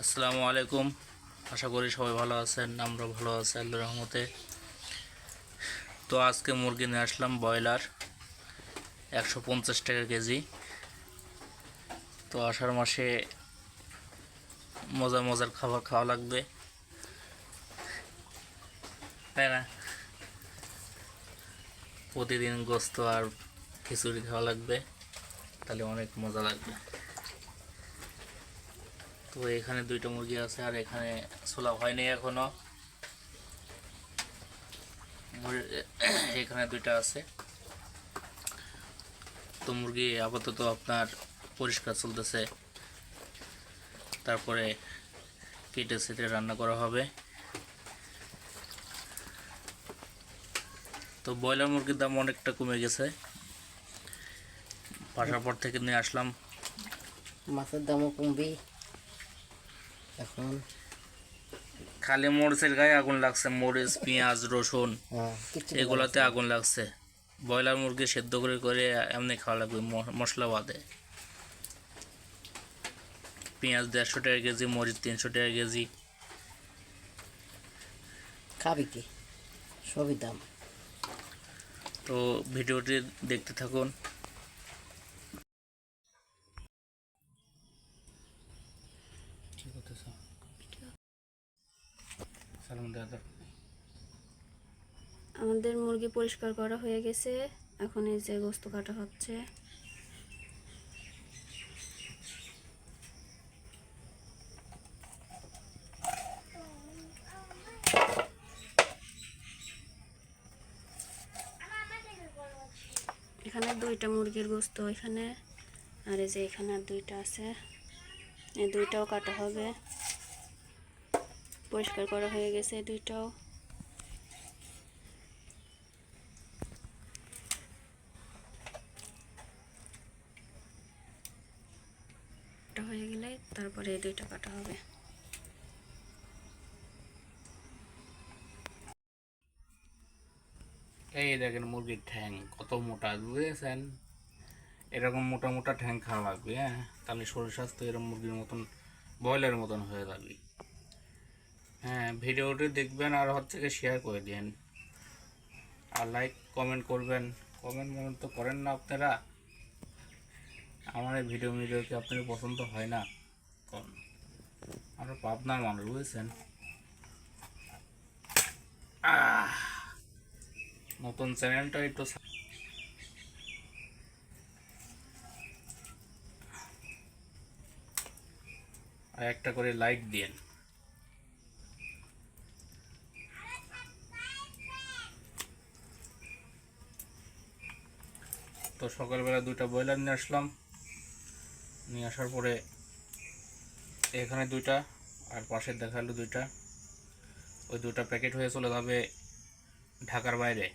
আসসালামু আলাইকুম। আশা করি সবাই ভালো আছেন, আমরা ভালো আছি আল্লাহর রহমতে। তো আজকে মুরগি নিয়ে আসলাম ব্রয়লার 150 টাকা কেজি। তো আষাঢ় মাসে মজার মজার খাবার খাওয়া লাগবে, তাই না? প্রতিদিন গোস্ত আর খিচুড়ি খাওয়া লাগবে, তাহলে অনেক মজা লাগবে। তো এখানে দুইটা মুরগি আছে আর এখানে ছোলা হয়নি এখনো। এখানে দুইটা আছে। তো মুরগি আপাতত আপনার পরিষ্কার চলতেছে, তারপরে কেটে সেটে রান্না করা হবে। তো ব্রয়লার মুরগির দাম অনেকটা কমে গেছে, বাসার পর থেকে নিয়ে আসলাম। মাছের দামও কমবে এখন। খালি মরিচের গায়ে আগুন লাগছে, মরিচ পেঁয়াজ রসুন কিচ্ছু এগুলাতে আগুন লাগছে। ব্রয়লার মুরগি সেদ্ধ করে করে এমনি খাওয়া লাগবে মশলা বাদে। পেঁয়াজ 150 টাকা কেজি, মরিচ 300 টাকা কেজি। খাবি কি, সবই দাম। তো ভিডিওটি দেখতে থাকুন। আমাদের মুরগি পরিষ্কার করা হয়ে গেছে, এখন এই যে গোস্ত কাটা হচ্ছে। এখানে দুইটা মুরগির গোস্ত এখানে, আর এই যে এখানে আর দুইটা আছে, এই দুইটাও কাটা হবে। পরিষ্কার করা হয়ে গেছে এই দুইটাও। হয়ে গেলে তারপরে এই দুইটা কাটা হবে। এই দেখেন মুরগির ঠ্যাং কত মোটা, বুঝেছেন? এরকম মোটা মোটা ঠ্যাং খাওয়া লাগবে, হ্যাঁ, তাহলে শরীর স্বাস্থ্য এরকম মুরগির মতন ব্রয়লারের মতন হয়ে যাবে। হ্যাঁ, ভিডিওটি দেখবেন আর হচ্ছে কি শেয়ার করে দিন, আর লাইক কমেন্ট করবেন। কমেন্ট তো করেন না আপনারা। আমার এই ভিডিও কি আপনাদের পছন্দ হয় না? কারণ আমরা পাবনার মানুষ, বুঝেছেন? নতুন চ্যানেলটা একটু আর একটা করে লাইক দিন। তো সকালবেলা দুইটা ব্রয়লার নিয়ে আসলাম, নিয়ে আসার পরে এখানে দুইটা আর পাশে দেখালো দুইটা, ওই দুটা প্যাকেট হয়ে চলে যাবে ঢাকার বাইরে।